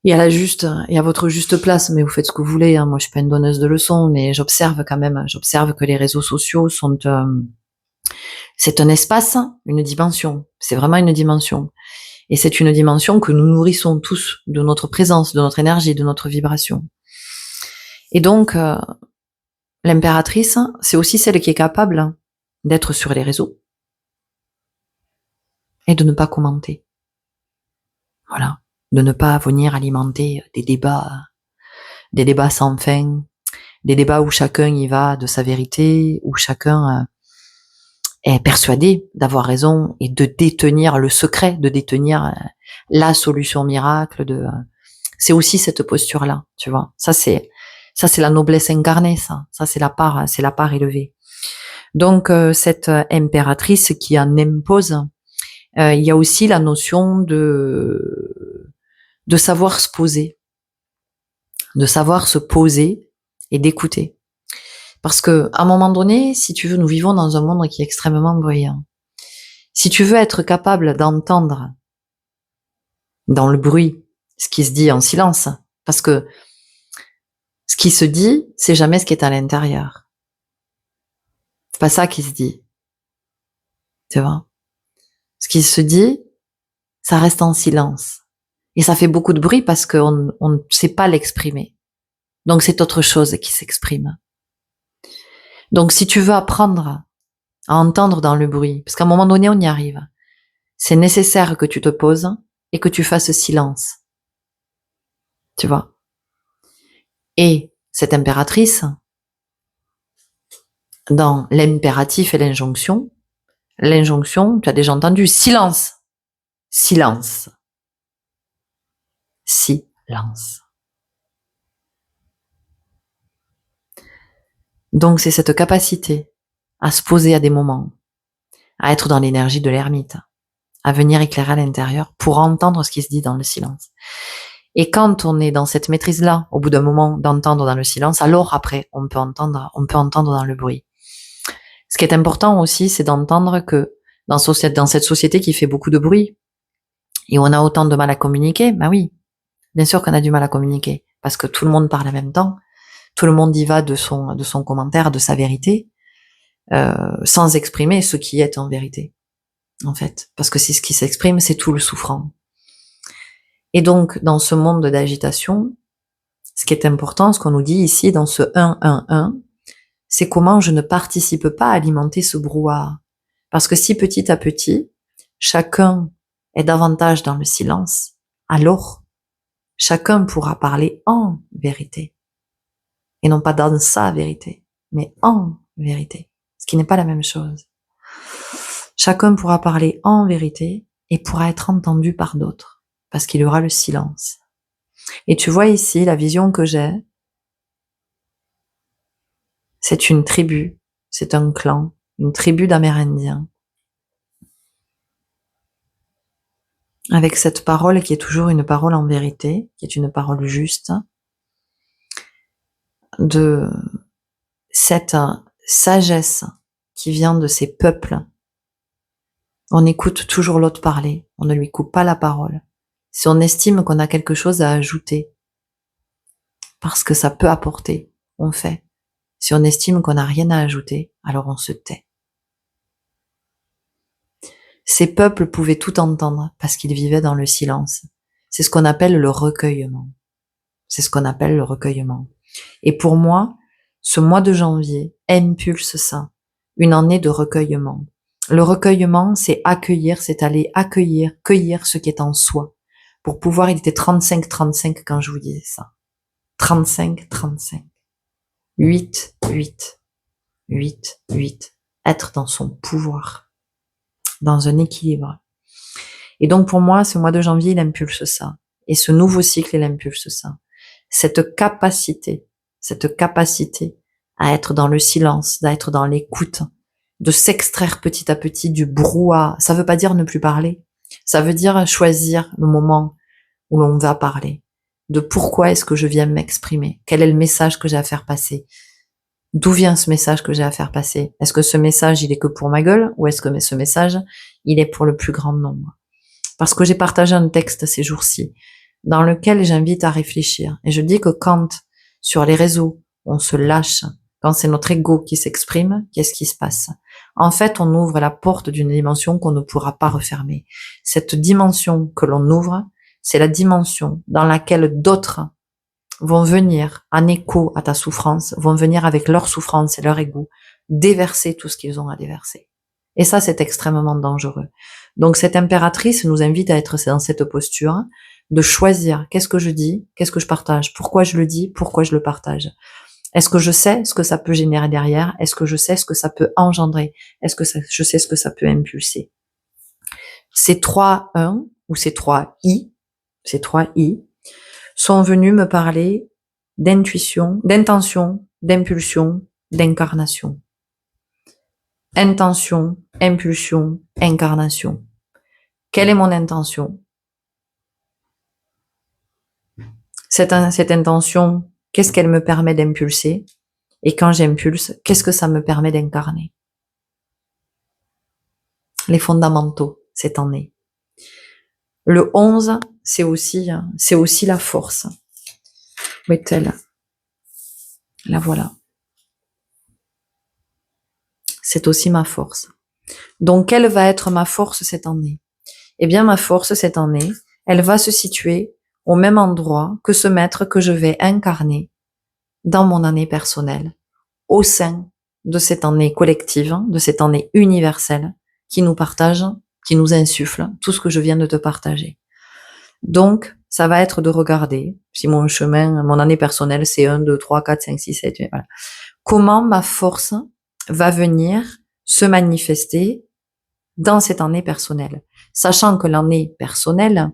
Et à votre juste place, mais vous faites ce que vous voulez. Hein. Moi, je suis pas une donneuse de leçons, mais j'observe que les réseaux sociaux sont, c'est un espace, une dimension. C'est vraiment une dimension. Et c'est une dimension que nous nourrissons tous de notre présence, de notre énergie, de notre vibration. Et donc, l'impératrice, c'est aussi celle qui est capable d'être sur les réseaux et de ne pas commenter. Voilà. De ne pas venir alimenter des débats sans fin, des débats où chacun y va de sa vérité, où chacun est persuadé d'avoir raison et de détenir le secret, de détenir la solution miracle. C'est aussi cette posture-là, tu vois. Ça c'est la noblesse incarnée, ça. Ça c'est la part élevée. Donc cette impératrice qui en impose, il y a aussi la notion de savoir se poser, et d'écouter. Parce que, à un moment donné, si tu veux, nous vivons dans un monde qui est extrêmement bruyant. Si tu veux être capable d'entendre dans le bruit ce qui se dit en silence, parce que ce qui se dit, c'est jamais ce qui est à l'intérieur. C'est pas ça qui se dit. Tu vois? Ce qui se dit, ça reste en silence. Et ça fait beaucoup de bruit parce qu'on ne sait pas l'exprimer. Donc c'est autre chose qui s'exprime. Donc si tu veux apprendre à entendre dans le bruit, parce qu'à un moment donné on y arrive, c'est nécessaire que tu te poses et que tu fasses silence. Tu vois? Et cette impératrice, dans l'impératif et l'injonction, tu as déjà entendu silence, silence, silence. Donc c'est cette capacité à se poser à des moments, à être dans l'énergie de l'ermite, à venir éclairer à l'intérieur pour entendre ce qui se dit dans le silence. Et quand on est dans cette maîtrise-là, au bout d'un moment d'entendre dans le silence, alors après, on peut entendre dans le bruit. Ce qui est important aussi, c'est d'entendre que dans cette société qui fait beaucoup de bruit, et on a autant de mal à communiquer, ben oui, bien sûr qu'on a du mal à communiquer, parce que tout le monde parle en même temps, tout le monde y va de son commentaire, de sa vérité, sans exprimer ce qui est en vérité, en fait. Parce que c'est ce qui s'exprime, c'est tout le souffrant. Et donc, dans ce monde d'agitation, ce qui est important, ce qu'on nous dit ici dans ce 1-1-1, c'est comment je ne participe pas à alimenter ce brouhaha. Parce que si petit à petit, chacun est davantage dans le silence, alors chacun pourra parler en vérité. Et non pas dans sa vérité, mais en vérité. Ce qui n'est pas la même chose. Chacun pourra parler en vérité et pourra être entendu par d'autres, parce qu'il y aura le silence. Et tu vois ici la vision que j'ai, C'est une tribu, c'est un clan, une tribu d'Amérindiens. Avec cette parole qui est toujours une parole en vérité, qui est une parole juste, de cette sagesse qui vient de ces peuples. On écoute toujours l'autre parler, on ne lui coupe pas la parole. Si on estime qu'on a quelque chose à ajouter, parce que ça peut apporter, on fait. Si on estime qu'on n'a rien à ajouter, alors on se tait. Ces peuples pouvaient tout entendre parce qu'ils vivaient dans le silence. C'est ce qu'on appelle le recueillement. C'est ce qu'on appelle le recueillement. Et pour moi, ce mois de janvier impulse ça, une année de recueillement. Le recueillement, c'est accueillir, c'est aller accueillir, cueillir ce qui est en soi. Pour pouvoir, il était 35-35 quand je vous disais ça. 35-35. 8, 8. 8, 8. Être dans son pouvoir. Dans un équilibre. Et donc pour moi, ce mois de janvier, il impulse ça. Et ce nouveau cycle, il impulse ça. Cette capacité à être dans le silence, d'être dans l'écoute, de s'extraire petit à petit du brouhaha. Ça veut pas dire ne plus parler. Ça veut dire choisir le moment où l'on va parler. De pourquoi est-ce que je viens m'exprimer? Quel est le message que j'ai à faire passer? D'où vient ce message que j'ai à faire passer? Est-ce que ce message, il est que pour ma gueule? Ou est-ce que ce message, il est pour le plus grand nombre? Parce que j'ai partagé un texte ces jours-ci, dans lequel j'invite à réfléchir. Et je dis que quand, sur les réseaux, on se lâche, quand c'est notre ego qui s'exprime, qu'est-ce qui se passe? En fait, on ouvre la porte d'une dimension qu'on ne pourra pas refermer. Cette dimension que l'on ouvre, c'est la dimension dans laquelle d'autres vont venir en écho à ta souffrance, vont venir avec leur souffrance et leur ego, déverser tout ce qu'ils ont à déverser. Et ça, c'est extrêmement dangereux. Donc cette impératrice nous invite à être dans cette posture de choisir qu'est-ce que je dis, qu'est-ce que je partage, pourquoi je le dis, pourquoi je le partage. Est-ce que je sais ce que ça peut générer derrière? Est-ce que je sais ce que ça peut engendrer? Est-ce que je sais ce que ça peut impulser? Ces 3 1 ou ces 3 I sont venus me parler d'intuition, d'intention, d'impulsion, d'incarnation. Intention, impulsion, incarnation. Quelle est mon intention? Cette intention, qu'est-ce qu'elle me permet d'impulser? Et quand j'impulse, qu'est-ce que ça me permet d'incarner? Les fondamentaux cette année. Le 11, c'est aussi la force. Où est-elle? La voilà. C'est aussi ma force. Donc, quelle va être ma force cette année? Eh bien, ma force cette année, elle va se situer au même endroit que ce maître que je vais incarner dans mon année personnelle, au sein de cette année collective, de cette année universelle qui nous partage, qui nous insuffle tout ce que je viens de te partager. Donc, ça va être de regarder si mon chemin, mon année personnelle, c'est 1, 2, 3, 4, 5, 6, 7, 8, voilà. Comment ma force va venir se manifester dans cette année personnelle. Sachant que l'année personnelle,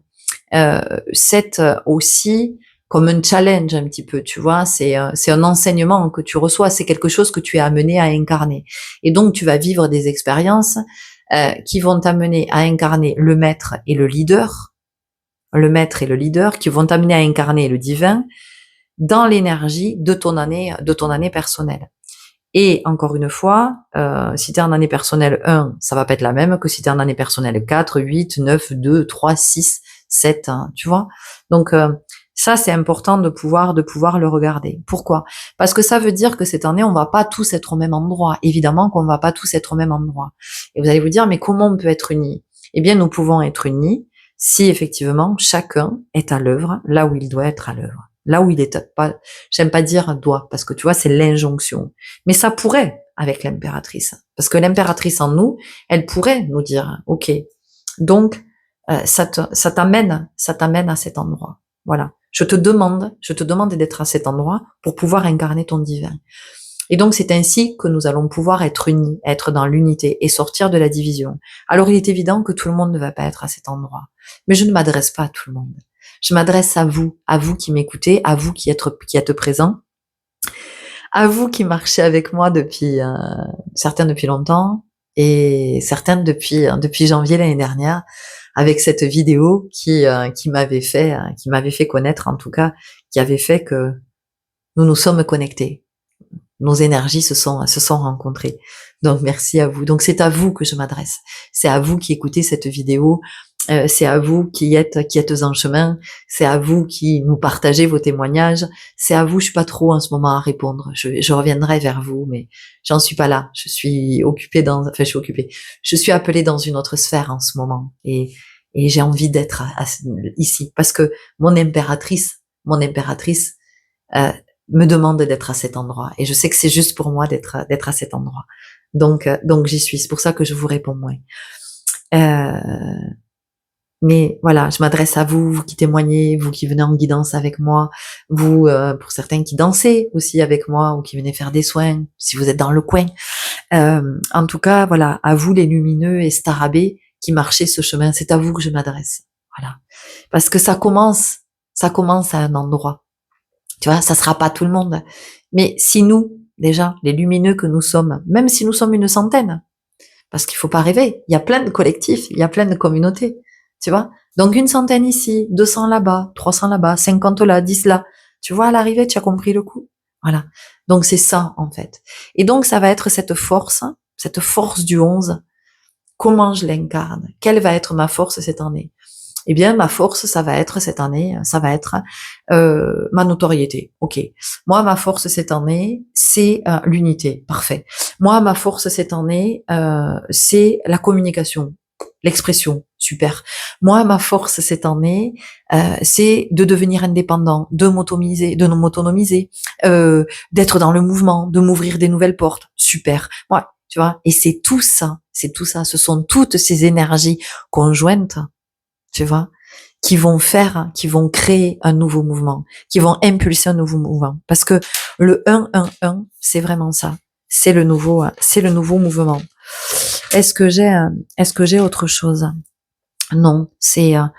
c'est aussi comme un challenge un petit peu, tu vois, c'est un enseignement que tu reçois, c'est quelque chose que tu es amené à incarner. Et donc, tu vas vivre des expériences qui vont t'amener à incarner le maître et le leader, qui vont t'amener à incarner le divin dans l'énergie de ton année personnelle. Et encore une fois, si tu es en année personnelle 1, ça va pas être la même que si tu es en année personnelle 4, 8, 9, 2, 3, 6, 7, hein, tu vois. Donc ça, c'est important de pouvoir le regarder. Pourquoi? Parce que ça veut dire que cette année, on va pas tous être au même endroit. Évidemment qu'on va pas tous être au même endroit. Et vous allez vous dire, mais comment on peut être unis? Eh bien, nous pouvons être unis si effectivement chacun est à l'œuvre là où il doit être à l'œuvre. Là où il est pas, j'aime pas dire doit, parce que tu vois, c'est l'injonction. Mais ça pourrait avec l'impératrice. Parce que l'impératrice en nous, elle pourrait nous dire, ok, donc ça t'amène à cet endroit. Voilà. Je te demande d'être à cet endroit pour pouvoir incarner ton divin. Et donc c'est ainsi que nous allons pouvoir être unis, être dans l'unité et sortir de la division. Alors il est évident que tout le monde ne va pas être à cet endroit. Mais je ne m'adresse pas à tout le monde. Je m'adresse à vous qui m'écoutez, à vous qui êtes présents, À vous qui marchez avec moi depuis, certains depuis longtemps et certaines depuis janvier l'année dernière, avec cette vidéo qui m'avait fait connaître en tout cas, qui avait fait que nous nous sommes connectés. Nos énergies se sont rencontrées. Donc merci à vous. Donc c'est à vous que je m'adresse. C'est à vous qui écoutez cette vidéo. C'est à vous qui êtes en chemin. C'est à vous qui nous partagez vos témoignages. C'est à vous. Je suis pas trop en ce moment à répondre. Je reviendrai vers vous, mais j'en suis pas là. Je suis occupée je suis occupée. Je suis appelée dans une autre sphère en ce moment et j'ai envie d'être ici parce que mon impératrice euh, me demande d'être à cet endroit. Et je sais que c'est juste pour moi d'être à cet endroit. Donc j'y suis. C'est pour ça que je vous réponds moins. Mais voilà, je m'adresse à vous, vous qui témoignez, vous qui venez en guidance avec moi, vous, pour certains qui dansez aussi avec moi ou qui venez faire des soins, si vous êtes dans le coin. En tout cas, voilà, à vous les lumineux et starabés qui marchez ce chemin, c'est à vous que je m'adresse. Voilà. Parce que ça commence à un endroit. Tu vois, ça sera pas tout le monde. Mais si nous, déjà, les lumineux que nous sommes, même si nous sommes une centaine, parce qu'il faut pas rêver, il y a plein de collectifs, il y a plein de communautés, tu vois. Donc une centaine ici, 200 là-bas, 300 là-bas, 50 là, 10 là. Tu vois, à l'arrivée, tu as compris le coup. Voilà. Donc c'est ça, en fait. Et donc ça va être cette force du 11. Comment je l'incarne? Quelle va être ma force cette année? Eh bien, ma force, ça va être cette année, ça va être ma notoriété. Ok. Moi, ma force cette année, c'est l'unité. Parfait. Moi, ma force cette année, c'est la communication, l'expression. Super. Moi, ma force cette année, c'est de devenir indépendant, de m'autonomiser, d'être dans le mouvement, de m'ouvrir des nouvelles portes. Super. Moi, tu vois. Et c'est tout ça. C'est tout ça. Ce sont toutes ces énergies conjointes, tu vois, qui vont créer un nouveau mouvement, qui vont impulser un nouveau mouvement. Parce que le 1-1-1, c'est vraiment ça. C'est le nouveau mouvement. Est-ce que j'ai autre chose? Non, je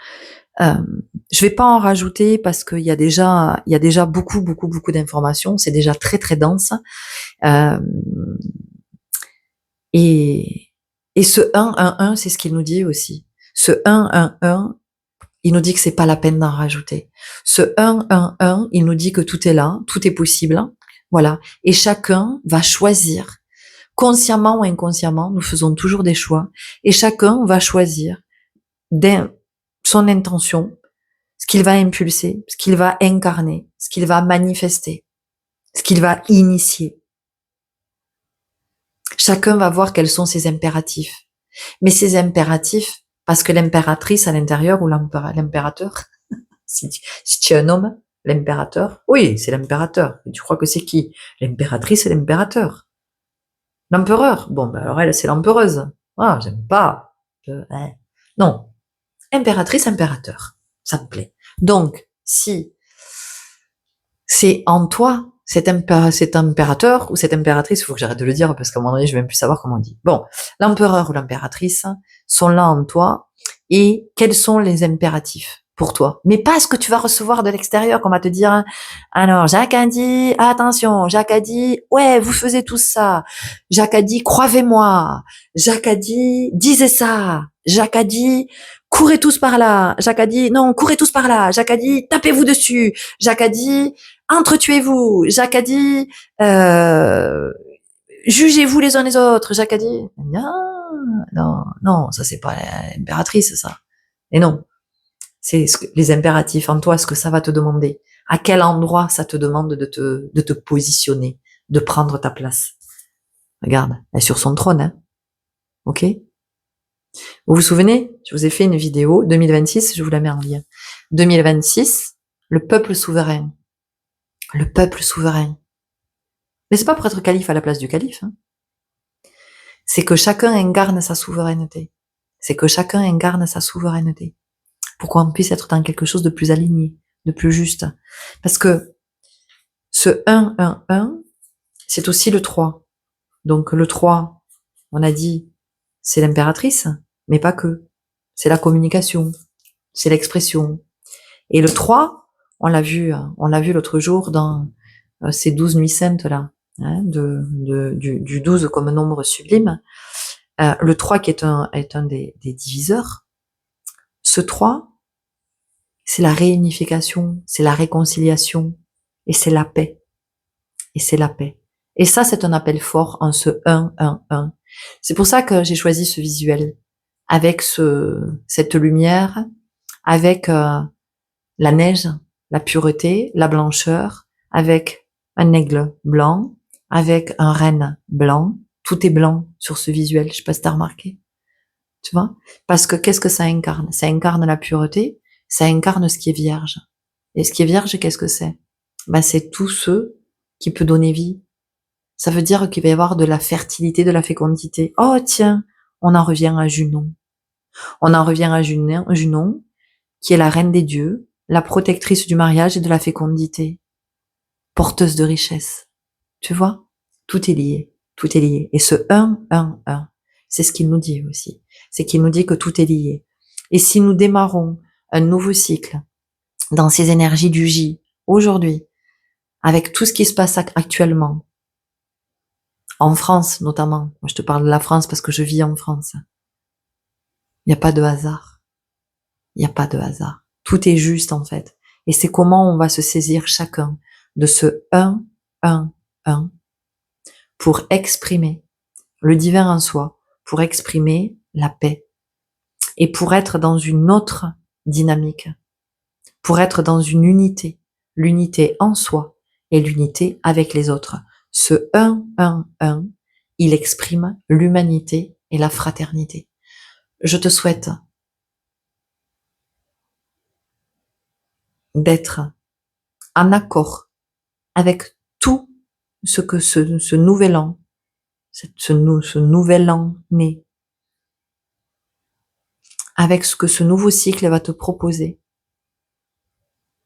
vais pas en rajouter parce qu'il y a déjà beaucoup d'informations. C'est déjà très, très dense. Euh, et, et ce 1-1-1, c'est ce qu'il nous dit aussi. Ce 1-1-1, il nous dit que c'est pas la peine d'en rajouter. Ce 1-1-1, il nous dit que tout est là, tout est possible. Voilà. Et chacun va choisir, consciemment ou inconsciemment, nous faisons toujours des choix, et chacun va choisir son intention, ce qu'il va impulser, ce qu'il va incarner, ce qu'il va manifester, ce qu'il va initier. Chacun va voir quels sont ses impératifs. Mais ces impératifs, parce que l'impératrice à l'intérieur ou l'impérateur, si tu es un homme, l'impérateur, oui, c'est l'impérateur. Et tu crois que c'est qui? L'impératrice et l'impérateur. L'empereur, bon, ben alors elle, c'est l'empereuse. Ah, j'aime pas. Non. Impératrice, impérateur. Ça me plaît. Donc, si c'est en toi, cet impérateur ou cette impératrice, il faut que j'arrête de le dire parce qu'à un moment donné, je vais même plus savoir comment on dit. Bon, l'empereur ou l'impératrice sont là en toi et quels sont les impératifs pour toi? Mais pas ce que tu vas recevoir de l'extérieur, qu'on va te dire, hein, alors, Jacques a dit, attention, Jacques a dit, ouais, vous faisiez tout ça. Jacques a dit, croyez-moi. Jacques a dit, disez ça. Jacques a dit, courez tous par là. Jacques a dit, non, courez tous par là. Jacques a dit, tapez-vous dessus. Jacques a dit, entretuez-vous. Jacques a dit, jugez-vous les uns les autres. Jacques a dit, non, ça c'est pas l'impératrice, ça. Et non, c'est les impératifs en toi, ce que ça va te demander. À quel endroit ça te demande de te positionner, de prendre ta place. Regarde, elle est sur son trône, hein. Ok? Vous vous souvenez? Je vous ai fait une vidéo, 2026, je vous la mets en lien. 2026, le peuple souverain. Le peuple souverain. Mais c'est pas pour être calife à la place du calife, hein. C'est que chacun incarne sa souveraineté. C'est que chacun incarne sa souveraineté. Pour qu'on puisse être dans quelque chose de plus aligné, de plus juste. Parce que ce 1-1-1, c'est aussi le 3. Donc le 3, on a dit, c'est l'impératrice, mais pas que. C'est la communication, c'est l'expression. Et le 3, on l'a vu l'autre jour dans ces 12 nuits saintes là. hein, du 12 comme nombre sublime, le 3 qui est un des diviseurs, ce 3, c'est la réunification, c'est la réconciliation, et c'est la paix. Et c'est la paix. Et ça, c'est un appel fort en ce 1. C'est pour ça que j'ai choisi ce visuel, avec cette lumière, avec la neige, la pureté, la blancheur, avec un aigle blanc, avec un renne blanc. Tout est blanc sur ce visuel. Je sais pas si t'as remarqué. Tu vois? Parce que qu'est-ce que ça incarne? Ça incarne la pureté, ça incarne ce qui est vierge. Et ce qui est vierge, qu'est-ce que c'est? Ben, c'est tout ce qui peut donner vie. Ça veut dire qu'il va y avoir de la fertilité, de la fécondité. Oh tiens, on en revient à Junon. On en revient à Junon, qui est la reine des dieux, la protectrice du mariage et de la fécondité, porteuse de richesse. Tu vois? Tout est lié. Tout est lié. Et ce 1, c'est ce qu'il nous dit aussi. C'est qu'il nous dit que tout est lié. Et si nous démarrons un nouveau cycle dans ces énergies du J, aujourd'hui, avec tout ce qui se passe actuellement, en France notamment, moi je te parle de la France parce que je vis en France, il n'y a pas de hasard. Il n'y a pas de hasard. Tout est juste en fait. Et c'est comment on va se saisir chacun de ce 1 pour exprimer le divin en soi, pour exprimer la paix et pour être dans une autre dynamique, pour être dans une unité, l'unité en soi et l'unité avec les autres. Ce 1, il exprime l'humanité et la fraternité. Je te souhaite d'être en accord avec tout ce que ce nouvel an, ce nouvel an né, avec ce que ce nouveau cycle va te proposer.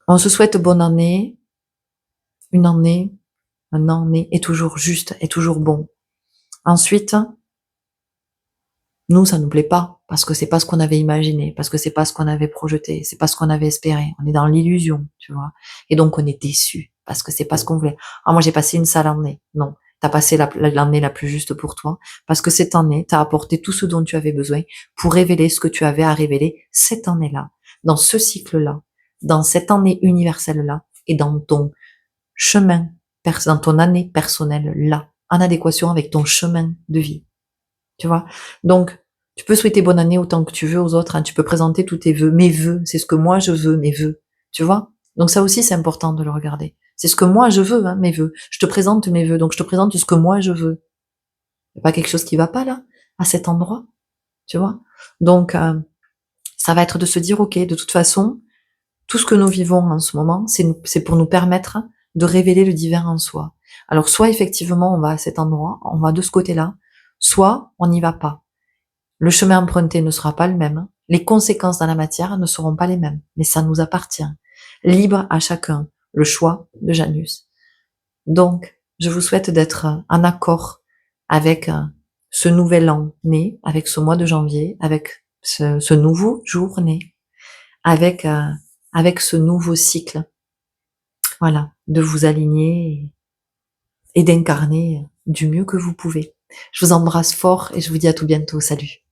On se souhaite bonne année, une année, un an né est toujours juste, est toujours bon. Ensuite, nous, ça nous plaît pas, parce que c'est pas ce qu'on avait imaginé, parce que c'est pas ce qu'on avait projeté, c'est pas ce qu'on avait espéré. On est dans l'illusion, tu vois. Et donc, on est déçu, parce que c'est pas ce qu'on voulait. Ah, moi, j'ai passé une sale année. Non. T'as passé l'année la plus juste pour toi, parce que cette année, t'as apporté tout ce dont tu avais besoin pour révéler ce que tu avais à révéler cette année-là, dans ce cycle-là, dans cette année universelle-là, et dans ton chemin, dans ton année personnelle-là, en adéquation avec ton chemin de vie. Tu vois? Donc, tu peux souhaiter bonne année autant que tu veux aux autres, hein. Tu peux présenter tous tes vœux. Mes vœux, c'est ce que moi je veux, mes vœux. Tu vois? Donc ça aussi, c'est important de le regarder. C'est ce que moi je veux, hein, mes vœux. Je te présente mes vœux, donc je te présente ce que moi je veux. Y a pas quelque chose qui va pas là, à cet endroit, tu vois? Donc, ça va être de se dire, ok, de toute façon, tout ce que nous vivons en ce moment, c'est pour nous permettre de révéler le divin en soi. Alors, soit effectivement, on va à cet endroit, on va de ce côté-là, soit on n'y va pas. Le chemin emprunté ne sera pas le même. Les conséquences dans la matière ne seront pas les mêmes. Mais ça nous appartient. Libre à chacun. Le choix de Janus. Donc, je vous souhaite d'être en accord avec ce nouvel an né, avec ce mois de janvier, avec ce nouveau jour né, avec, avec ce nouveau cycle. Voilà. De vous aligner et d'incarner du mieux que vous pouvez. Je vous embrasse fort et je vous dis à tout bientôt. Salut.